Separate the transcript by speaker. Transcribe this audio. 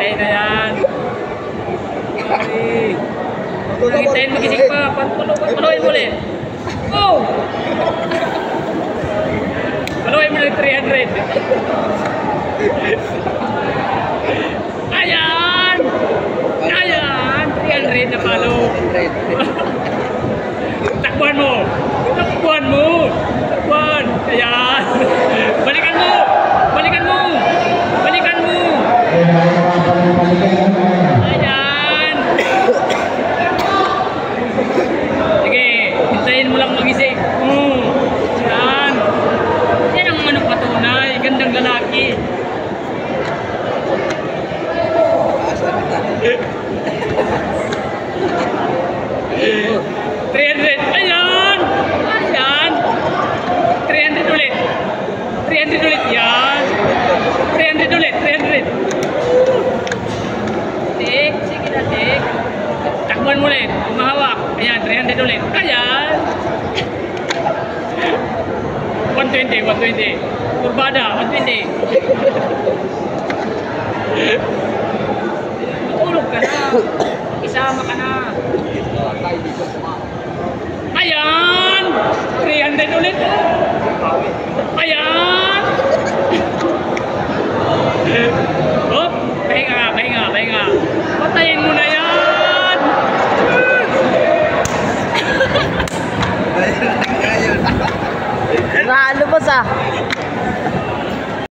Speaker 1: Patay na yan. Okay. Hintayin magising pa. Paluin mo ulit. Oh! Paluin mo ulit 300. Ayan! Ayan! 300 na palo. Takbuhan mo! Takbuhan mo! Takbuhan! Ayan! Balikan mo! Balikan mo! Balikan mo! Ayan! Sige, hintayin mo lang magising. Ayan! Yan ang manok patunay. Gandang lalaki.